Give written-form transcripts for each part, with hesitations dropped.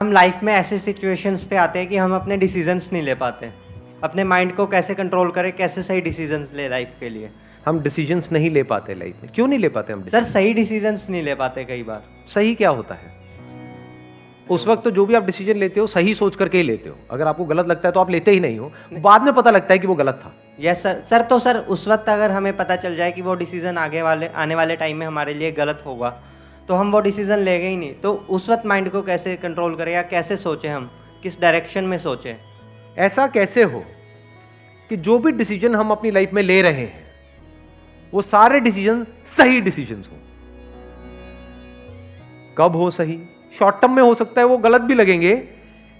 हम लाइफ में ऐसे सिचुएशंस पे आते हैं कि हम अपने डिसीजंस नहीं ले पाते। अपने माइंड को कैसे कंट्रोल करें, कैसे सही डिसीजंस ले लाइफ के लिए। हम डिसीजंस नहीं ले पाते लाइफ में। क्यों नहीं ले पाते हम सर सही डिसीजंस नहीं ले पाते कई बार। सही क्या होता है? उस वक्त तो जो भी आप डिसीजन लेते हो सही सोच करके ही लेते हो। अगर आपको गलत लगता है तो आप लेते ही नहीं हो, बाद में पता लगता है कि वो गलत था। Yes sir. तो सर उस वक्त अगर हमें पता चल जाए कि वो डिसीजन आने वाले टाइम में हमारे लिए गलत होगा, तो हम वो डिसीजन लेंगे ही नहीं। तो उस वक्त माइंड को कैसे कंट्रोल करें या कैसे सोचें, हम किस डायरेक्शन में सोचें? ऐसा कैसे हो कि जो भी डिसीजन हम अपनी लाइफ में ले रहे हैं वो सारे डिसीजन सही डिसीजन हो। कब हो सही? शॉर्ट टर्म में हो सकता है वो गलत भी लगेंगे,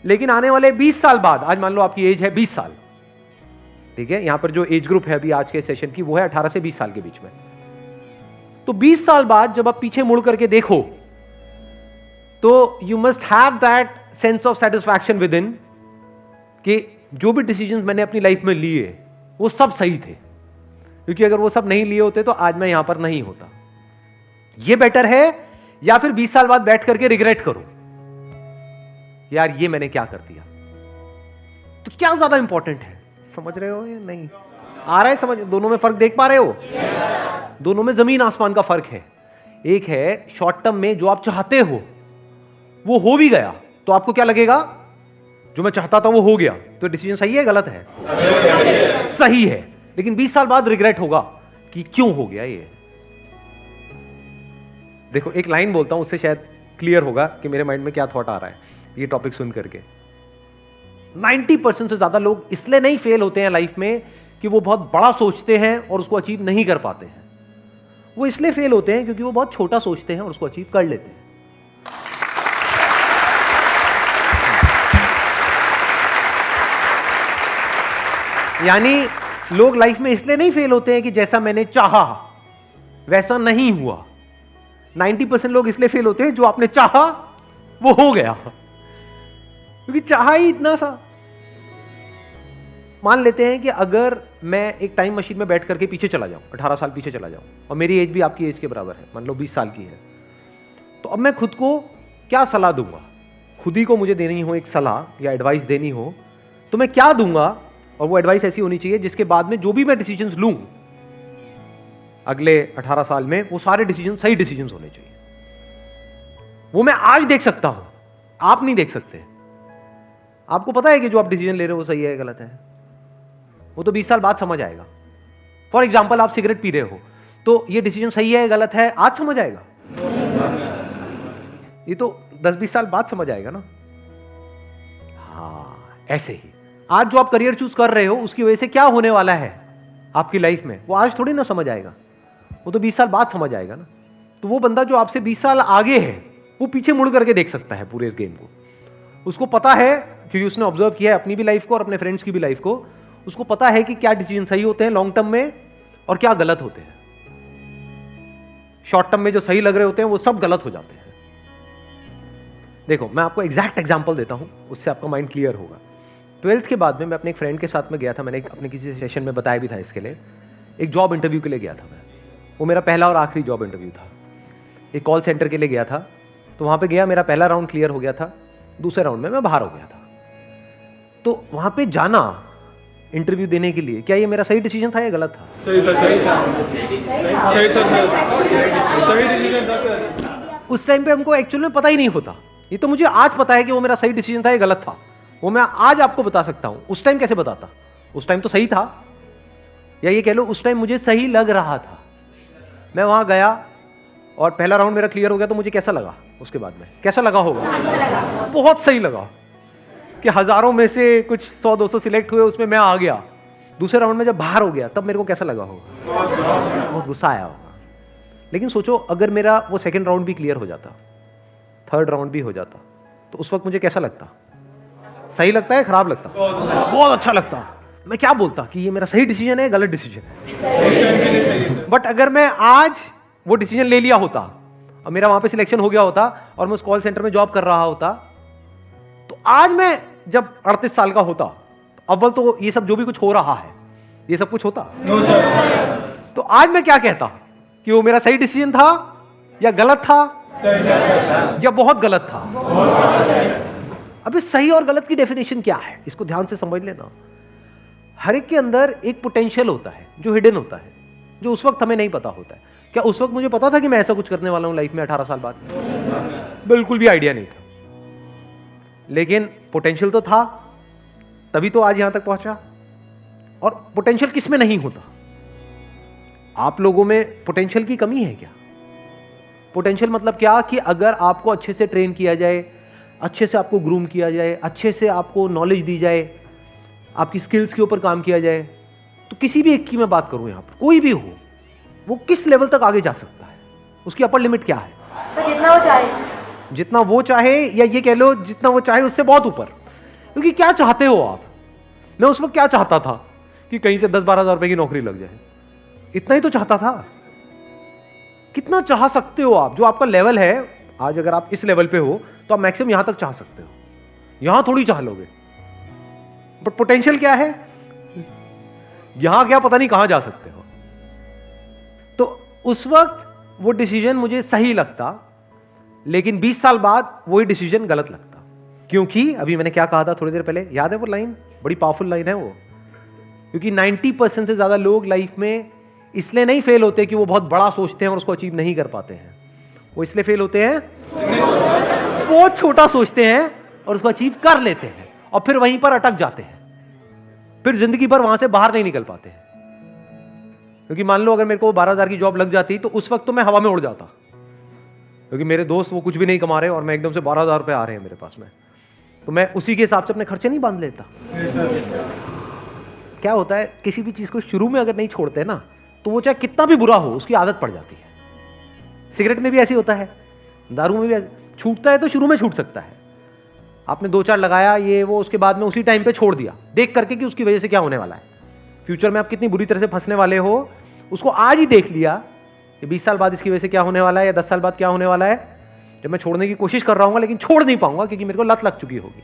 लेकिन आने वाले 20 साल बाद, आज मान लो आपकी एज है 20 साल, ठीक है, यहां पर जो एज ग्रुप है अभी आज के सेशन की वो है 18 से 20 साल के बीच में। तो 20 साल बाद जब आप पीछे मुड़ करके देखो तो you must have that sense of satisfaction with in कि जो भी डिसीजंस मैंने अपनी लाइफ में लिए वो सब सही थे, क्योंकि अगर वो सब नहीं लिए होते तो आज मैं यहां पर नहीं होता। ये बेटर है या फिर 20 साल बाद बैठ करके रिग्रेट करो, यार ये मैंने क्या कर दिया। तो क्या ज्यादा इंपॉर्टेंट है? समझ रहे हो या नहीं? आ रहा है समझ? दोनों में फर्क देख पा रहे हो? दोनों में जमीन आसमान का फर्क है। एक है शॉर्ट टर्म में जो आप चाहते हो वो हो भी गया तो आपको क्या लगेगा? जो मैं चाहता था वो हो गया, तो डिसीजन सही है गलत है? सही है। लेकिन 20 साल बाद रिग्रेट होगा कि क्यों हो गया ये। देखो एक लाइन बोलता हूं, उससे शायद क्लियर होगा कि मेरे माइंड में क्या थॉट आ रहा है ये टॉपिक सुन करके। 90% से ज्यादा लोग इसलिए नहीं फेल होते हैं लाइफ में कि वो बहुत बड़ा सोचते हैं और उसको अचीव नहीं कर पाते हैं। वो इसलिए फेल होते हैं क्योंकि वो बहुत छोटा सोचते हैं और उसको अचीव कर लेते हैं। यानी लोग लाइफ में इसलिए नहीं फेल होते हैं कि जैसा मैंने चाहा वैसा नहीं हुआ। 90% लोग इसलिए फेल होते हैं जो आपने चाहा वो हो गया, क्योंकि चाहा ही इतना सा। मान लेते हैं कि अगर मैं एक टाइम मशीन में बैठ करके पीछे चला जाऊं, 18 साल पीछे चला जाऊं, और मेरी एज भी आपकी एज के बराबर है, मान लो 20 साल की है, तो अब मैं खुद को क्या सलाह दूंगा? खुद ही को मुझे देनी हो एक सलाह या एडवाइस देनी हो तो मैं क्या दूंगा? और वो एडवाइस ऐसी होनी चाहिए जिसके बाद में जो भी मैं डिसीजंस लूं अगले 18 साल में वो सारे डिसीजन सही डिसीजंस होने चाहिए। वो मैं आज देख सकता हूं, आप नहीं देख सकते। आपको पता है कि जो आप डिसीजन ले रहे हो वो सही है गलत है, वो तो 20 साल बाद समझ आएगा। फॉर एग्जाम्पल आप सिगरेट पी रहे हो तो ये डिसीजन सही है गलत है आज समझ आएगा? ये तो 10-20 साल बाद समझ आएगा ना। हाँ, ऐसे ही आज जो आप करियर चूज कर रहे हो उसकी वजह से क्या होने वाला है आपकी लाइफ में वो आज थोड़ी ना समझ आएगा, वो तो 20 साल बाद समझ आएगा ना। तो वो बंदा जो आपसे 20 साल आगे है वो पीछे मुड़ करके देख सकता है पूरे इस गेम को। उसको पता है क्योंकि उसने ऑब्जर्व किया है अपनी भी लाइफ को और अपने फ्रेंड्स की भी लाइफ को। उसको पता है कि क्या डिसीजन सही होते हैं लॉन्ग टर्म में और क्या गलत होते हैं। शॉर्ट टर्म में जो सही लग रहे होते हैं वो सब गलत हो जाते हैं। देखो मैं आपको एग्जैक्ट एग्जांपल देता हूं, उससे आपका माइंड क्लियर होगा। 12th के बाद में मैं अपने एक फ्रेंड के साथ में गया था, मैंने अपने किसी सेशन में बताया भी था इसके लिए। एक जॉब इंटरव्यू के लिए गया था मैं, वो मेरा पहला और आखिरी जॉब इंटरव्यू था। एक कॉल सेंटर के लिए गया था, तो वहां पे गया, मेरा पहला राउंड क्लियर हो गया था, दूसरे राउंड में मैं बाहर हो गया था। तो वहां पे जाना इंटरव्यू देने के लिए, क्या ये मेरा सही डिसीजन था या गलत था? सही था, सही था, सही था सर, सही डिसीजन था सर। उस टाइम पे हमको एक्चुअली में पता ही नहीं होता। ये तो मुझे आज पता है कि वो मेरा सही डिसीजन था या गलत था, वो मैं आज आपको बता सकता हूं। उस टाइम कैसे बताता? उस टाइम तो सही था, या ये कह लो उस टाइम मुझे सही लग रहा था। मैं वहां गया और पहला राउंड मेरा क्लियर हो गया, तो मुझे कैसा लगा? उसके बाद में कैसा लगा होगा? बहुत सही लगा कि हजारों में से कुछ 100-200 सिलेक्ट हुए, उसमें मैं आ गया। दूसरे राउंड में जब बाहर हो गया तब मेरे को कैसा लगा होगा? बहुत गुस्सा आया होगा। लेकिन सोचो अगर मेरा वो सेकंड राउंड भी क्लियर हो जाता, थर्ड राउंड भी हो जाता, तो उस वक्त मुझे कैसा लगता? सही लगता है खराब लगता? बहुत अच्छा लगता। मैं क्या बोलता कि ये मेरा सही डिसीजन है गलत डिसीजन है। बट अगर मैं आज वो डिसीजन ले लिया होता और मेरा वहां पे सिलेक्शन हो गया होता और मैं उस कॉल सेंटर में जॉब कर रहा होता, तो आज मैं जब 38 साल का होता, अव्वल तो ये सब जो भी कुछ हो रहा है ये सब कुछ होता, तो आज मैं क्या कहता कि वो मेरा सही डिसीजन था या गलत था या बहुत गलत था। फिर सही और गलत की डेफिनेशन क्या है, इसको ध्यान से समझ लेना। हर एक के अंदर एक पोटेंशियल होता है जो हिडन होता है, जो उस वक्त हमें नहीं पता होता है। क्या उस वक्त मुझे पता था कि मैं ऐसा कुछ करने वाला हूं लाइफ में 18 साल बाद? बिल्कुल भी आइडिया नहीं था, लेकिन पोटेंशियल तो था, तभी तो आज यहां तक पहुंचा। और पोटेंशियल किस में नहीं होता? आप लोगों में पोटेंशियल की कमी है क्या? पोटेंशियल मतलब क्या कि अगर आपको अच्छे से ट्रेन किया जाए, अच्छे से आपको ग्रूम किया जाए, अच्छे से आपको नॉलेज दी जाए, आपकी स्किल्स के ऊपर काम किया जाए, तो किसी भी एक की मैं बात करूं, यहां पर कोई भी हो, वो किस लेवल तक आगे जा सकता है? उसकी अपर लिमिट क्या है? सर जितना वो चाहे। जितना वो चाहे, या ये कह लो जितना वो चाहे उससे बहुत ऊपर। क्योंकि क्या चाहते हो आप? मैं उस वक्त क्या चाहता था कि कहीं से 10-12 हज़ार रुपए की नौकरी लग जाए, इतना ही तो चाहता था। कितना चाह सकते हो आप? जो आपका लेवल है आज, अगर आप इस लेवल पे हो तो आप मैक्सिमम यहां तक चाह सकते हो, यहां थोड़ी चाह लोगे। बट पोटेंशियल क्या है? यहां क्या पता नहीं कहां जा सकते हो। तो उस वक्त वो डिसीजन मुझे सही लगता, लेकिन 20 साल बाद वही डिसीजन गलत लगता। क्योंकि अभी मैंने क्या कहा था थोड़ी देर पहले, याद है वो लाइन? बड़ी पावरफुल लाइन है वो। क्योंकि 90% से ज्यादा लोग लाइफ में इसलिए नहीं फेल होते कि वो बहुत बड़ा सोचते हैं और उसको अचीव नहीं कर पाते हैं। वो इसलिए फेल होते हैं, बहुत छोटा सोचते हैं और उसको अचीव कर लेते हैं, और फिर वहीं पर अटक जाते हैं, फिर जिंदगी भर वहां से बाहर नहीं निकल पाते हैं। क्योंकि मान लो अगर मेरे को 12,000 की जॉब लग जाती तो उस वक्त तो मैं हवा में उड़ जाता, क्योंकि मेरे दोस्त वो कुछ भी नहीं कमा रहे और मैं एकदम से 12,000 रुपए आ रहे हैं मेरे पास में, तो मैं उसी के हिसाब से अपने खर्चे नहीं बांध लेता। क्या होता है, किसी भी चीज को शुरू में अगर नहीं छोड़ते ना, तो वो चाहे कितना भी बुरा हो उसकी आदत पड़ जाती है। सिगरेट में भी ऐसे होता है, दारू में भी ऐसे, छूटता है तो शुरू में छूट सकता है। आपने 2-4 लगाया ये वो, उसके बाद में उसी टाइम पे छोड़ दिया, देख करके कि उसकी वजह से क्या होने वाला है, फ्यूचर में आप कितनी बुरी तरह से फंसने वाले हो, उसको आज ही देख लिया कि 20 साल बाद इसकी वजह से क्या होने वाला है, या 10 साल बाद क्या होने वाला है, जब मैं छोड़ने की कोशिश कर रहा हूँ लेकिन छोड़ नहीं पाऊंगा क्योंकि मेरे को लत लग चुकी होगी।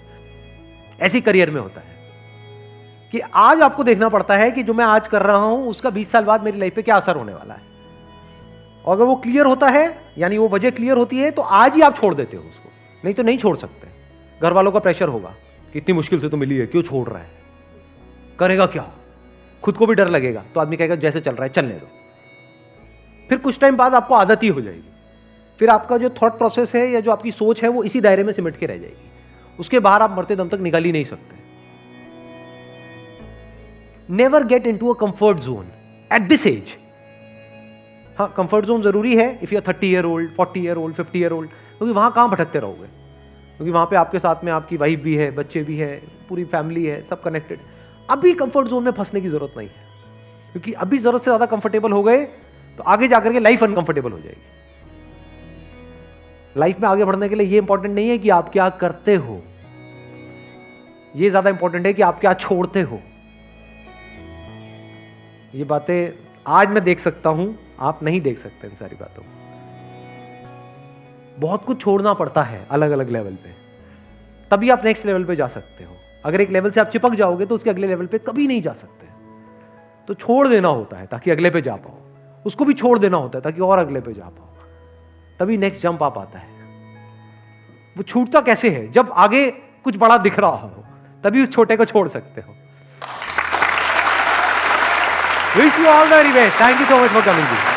ऐसी करियर में होता है कि आज आपको देखना पड़ता है कि जो मैं आज कर रहा हूं उसका 20 साल बाद मेरी लाइफ पे क्या असर होने वाला है। और अगर वो क्लियर होता है, यानी वो वजह क्लियर होती है, तो आज ही आप छोड़ देते हो उसको, नहीं तो नहीं छोड़ सकते। घर वालों का प्रेशर होगा कि इतनी मुश्किल से तो मिली है, क्यों छोड़ रहा है, करेगा क्या, खुद को भी डर लगेगा, तो आदमी कहेगा जैसे चल रहा है चलने दो। फिर कुछ टाइम बाद आपको आदत ही हो जाएगी, फिर आपका जो थॉट प्रोसेस है या जो आपकी सोच है वो इसी दायरे में सिमट के रह जाएगी, उसके बाहर आप मरते दम तक निकल ही नहीं सकते। Never get into a comfort zone at this age. हाँ, कंफर्ट जोन जरूरी है if you are 30 year old, 40 year old, 50 year old, क्योंकि वहां कहां भटकते रहोगे, क्योंकि वहां पे आपके साथ में आपकी वाइफ भी है, बच्चे भी है, पूरी फैमिली है, सब कनेक्टेड। अभी कंफर्ट जोन में फंसने की जरूरत नहीं है, क्योंकि अभी जरूरत से ज्यादा कंफर्टेबल हो गए तो आगे जाकर के लाइफ अनकंफर्टेबल हो जाएगी। लाइफ में आगे बढ़ने के लिए ये इंपॉर्टेंट नहीं है कि आप क्या करते हो, ये ज्यादा इंपॉर्टेंट है कि आप क्या छोड़ते हो। ये बातें आज मैं देख सकता हूं, आप नहीं देख सकते इन सारी बातों को। बहुत कुछ छोड़ना पड़ता है अलग अलग लेवल पे, तभी आप नेक्स्ट लेवल पे जा सकते हो। अगर एक लेवल से आप चिपक जाओगे तो उसके अगले लेवल पे कभी नहीं जा सकते। तो छोड़ देना होता है ताकि अगले पे जा पाओ, उसको भी छोड़ देना होता है ताकि और अगले पे जा पाओ, तभी नेक्स्ट जंप आप आता है। वो छूटता कैसे है? जब आगे कुछ बड़ा दिख रहा हो, तभी उस छोटे को छोड़ सकते हो। Wish you all the very best. Thank you so much for coming.